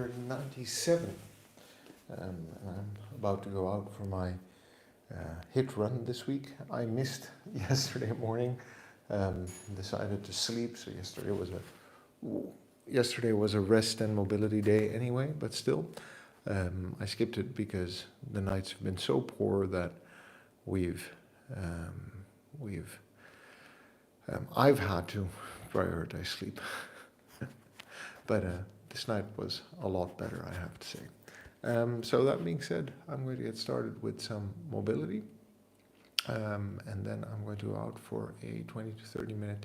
97. And I'm about to go out for my HIIT run this week. I missed yesterday morning. Decided to sleep, so yesterday was a rest and mobility day anyway. But still, I skipped it because the nights have been so poor that we've I've had to prioritize sleep. But this night was a lot better, I have to say. So that being said, I'm going to get started with some mobility. And then I'm going to go out for a 20 to 30 minute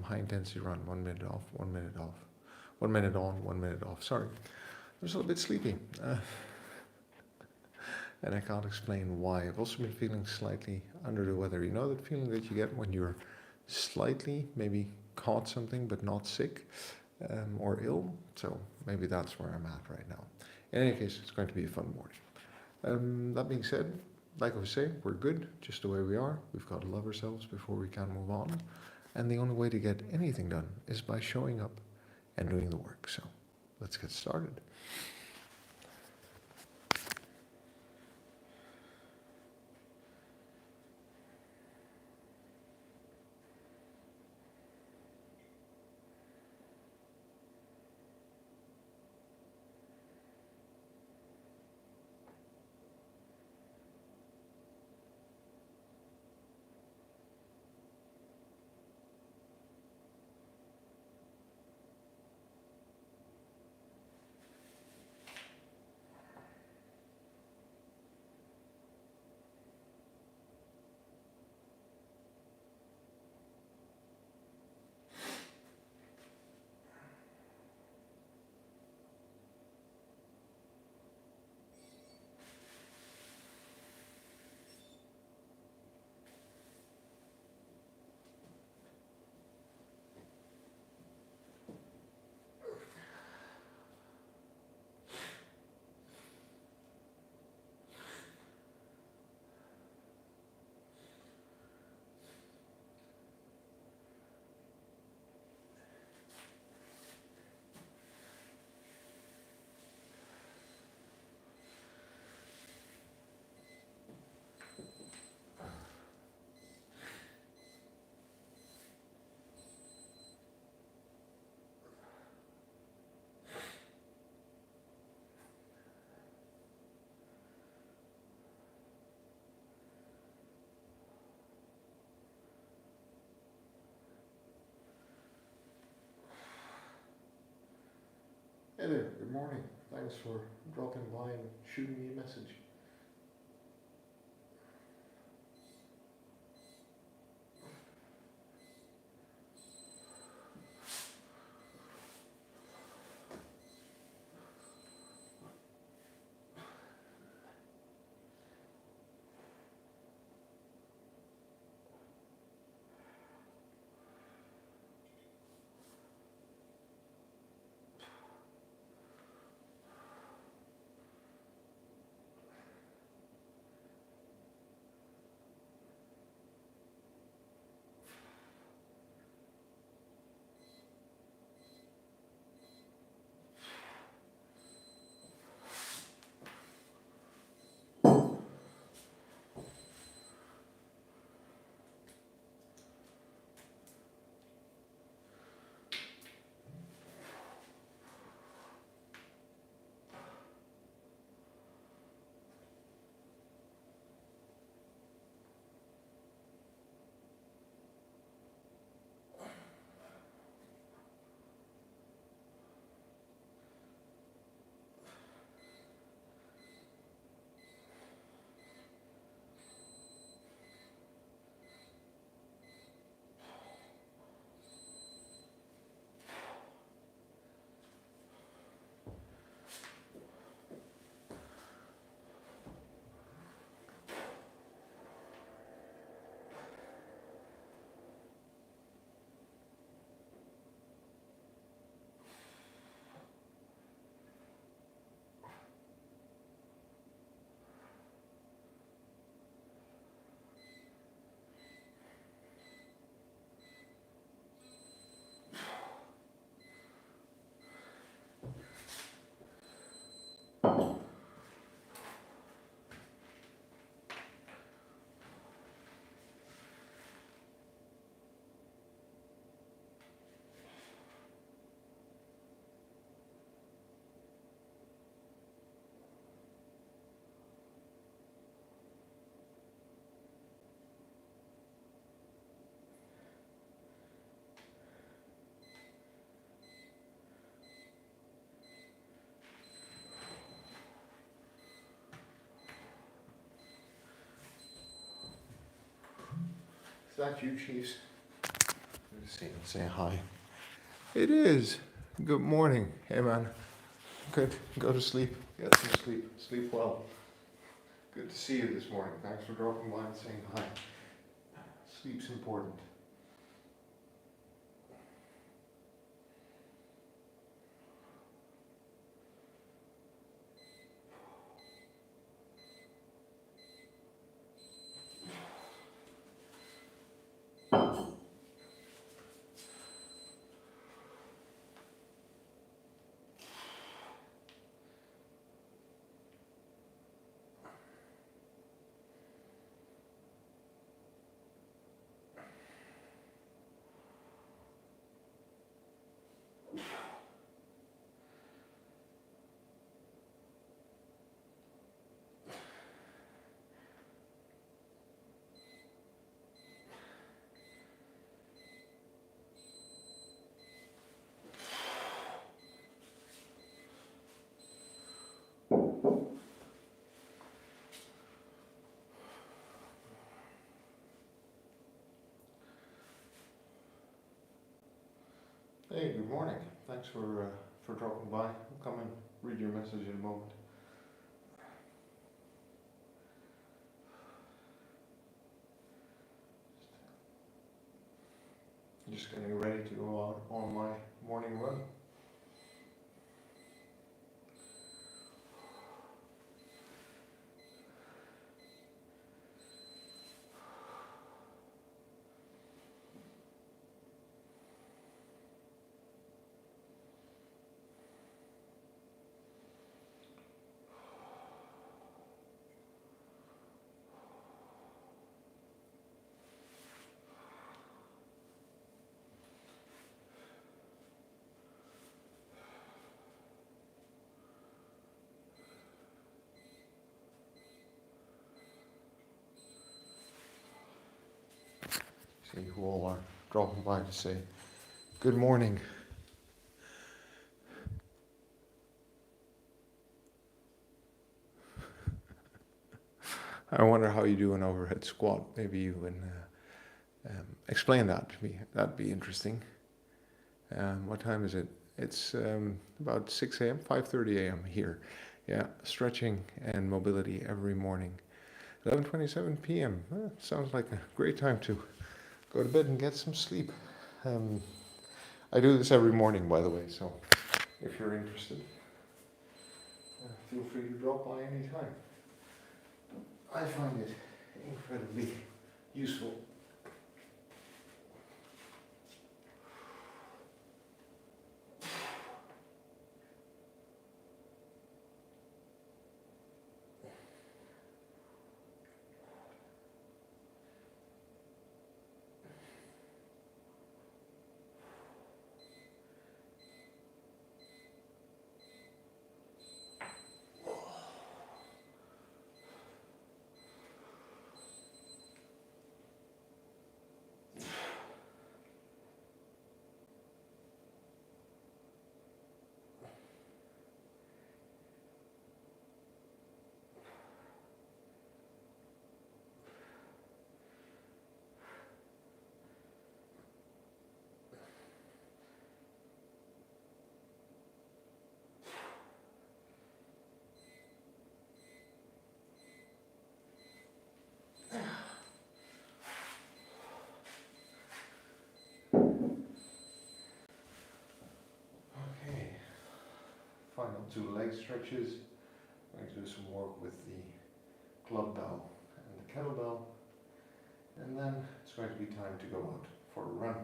high intensity run. 1 minute off, 1 minute off. 1 minute on, 1 minute off. Sorry, I was a little bit sleepy. And I can't explain why. I've also been feeling slightly under the weather. You know that feeling that you get when you're slightly maybe caught something but not sick or ill? So maybe that's where I'm at right now. In any case, it's going to be a fun morning. That being said, like I was saying, we're good just the way we are. We've got to love ourselves before we can move on. And the only way to get anything done is by showing up and doing the work. So let's get started. Hey there, good morning. Thanks for dropping by and shooting me a message. that you, Chiefs? Let's see, let's say hi. It is. Good morning. Hey, man. Good. Go to sleep. Get some sleep. Sleep well. Good to see you this morning. Thanks for dropping by and saying hi. Sleep's important. Hey, good morning. Thanks for dropping by. I'll come and read your message in a moment. Just getting ready to go out on my morning run. See who all are dropping by to say good morning. I wonder how you do an overhead squat. Maybe you can explain that to me. That'd be interesting. What time is it? It's about 6 a.m., 5:30 a.m. here. Yeah, stretching and mobility every morning. 11:27 p.m. Sounds like a great time to go to bed and get some sleep. I do this every morning, by the way, so if you're interested, feel free to drop by anytime. I find it incredibly useful. Okay, final two leg stretches. I'm going to do some work with the club bell and the kettlebell, and then it's going to be time to go out for a run.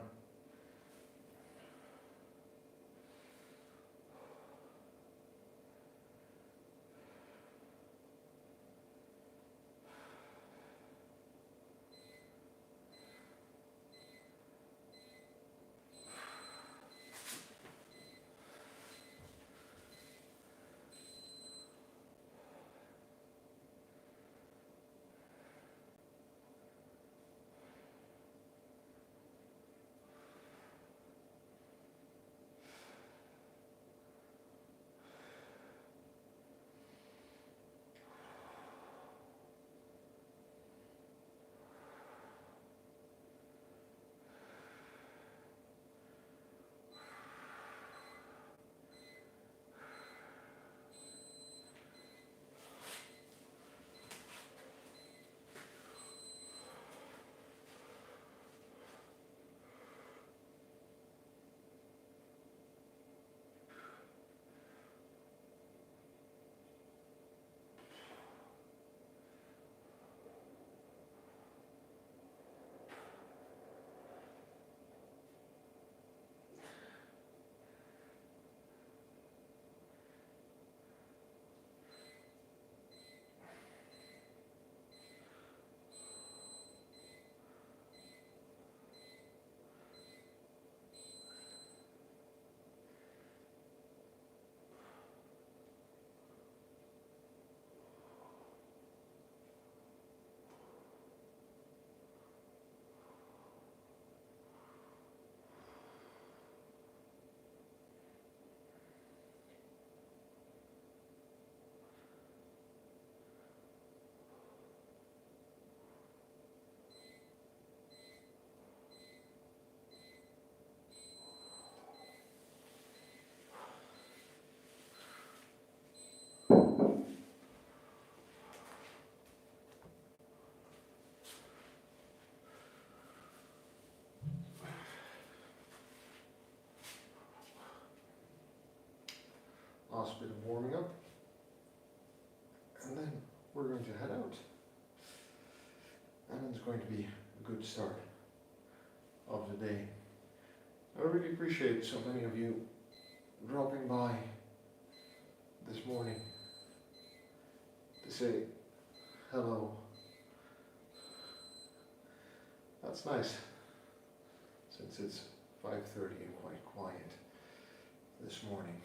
last bit of warming up, and then we're going to head out. And it's going to be a good start of the day. I really appreciate so many of you dropping by this morning to say hello. That's nice, since it's 5:30 and quite quiet this morning.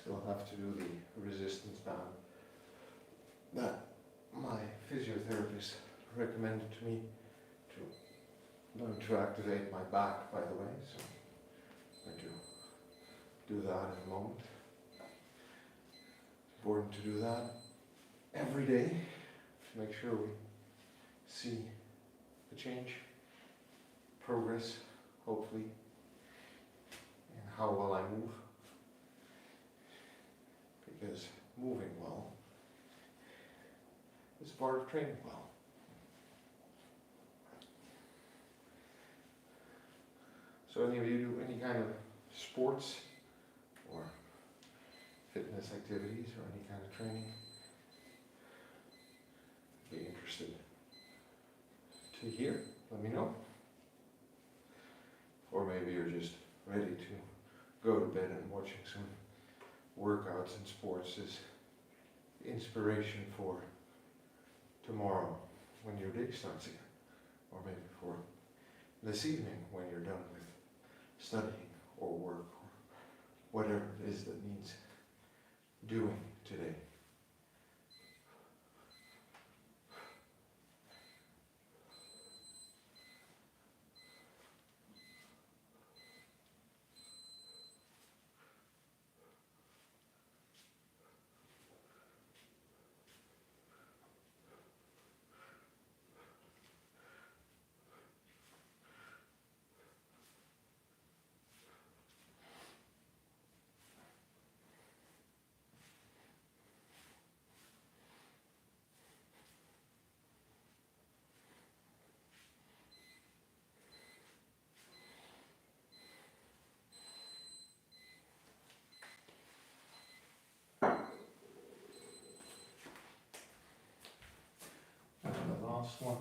Still have to do the resistance band that my physiotherapist recommended to me to learn to activate my back, by the way, so I'm going to do that in a moment. It's important to do that every day to make sure we see the change, progress, hopefully, in how well I move. Because moving well is part of training well. So any of you do any kind of sports or fitness activities or any kind of training? Be interested to hear, let me know. Or maybe you're just ready to go to bed and watching some workouts and sports is inspiration for tomorrow when your day starts again, or maybe for this evening when you're done with studying or work or whatever it is that needs doing today. And the last one.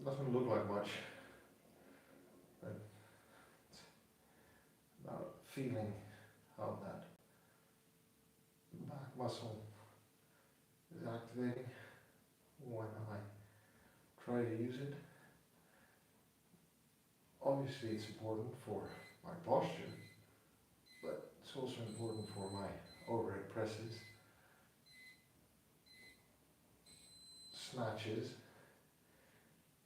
Doesn't look like much, but it's about feeling how that back muscle is activating when I try to use it. Obviously it's important for my posture, but it's also important for my overhead presses snatches,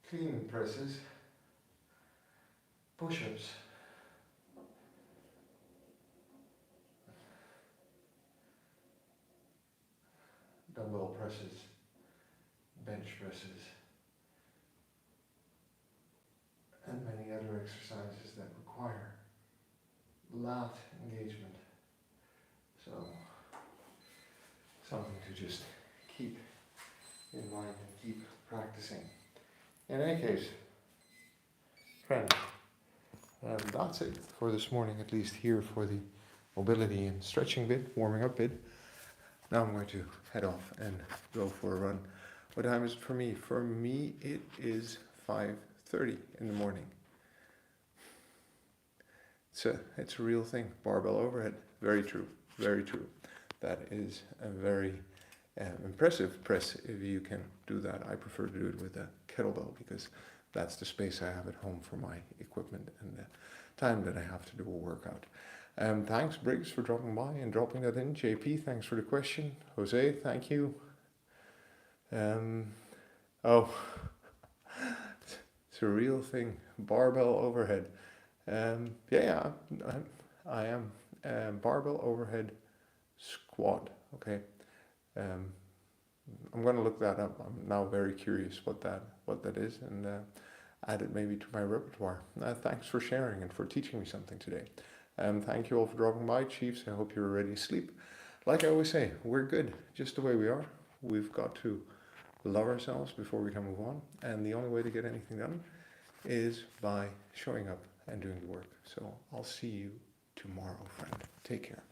clean and presses, push-ups, dumbbell presses, bench presses, and many other exercises that require lat engagement. So, something to just keep in mind and keep practicing. In any case, friends, that's it for this morning, at least here for the mobility and stretching bit, warming up bit. Now I'm going to head off and go for a run. What time is it for me? For me, it is 5:30 in the morning. It's a real thing. Barbell overhead. Very true. Very true. That is a very impressive press if you can do that. I prefer to do it with a kettlebell because that's the space I have at home for my equipment and the time that I have to do a workout. Thanks, Briggs, for dropping by and dropping that in. JP, thanks for the question. Jose, thank you. Oh, it's a real thing. Barbell overhead. I am. Barbell overhead squat. Okay. I'm going to look that up. I'm now very curious what that is, and add it maybe to my repertoire. Thanks for sharing and for teaching me something today. Thank you all for dropping by, Chiefs. I hope you're ready to sleep. Like I always say, we're good just the way we are. We've got to love ourselves before we can move on, and the only way to get anything done is by showing up and doing the work. So I'll see you tomorrow, friend. Take care.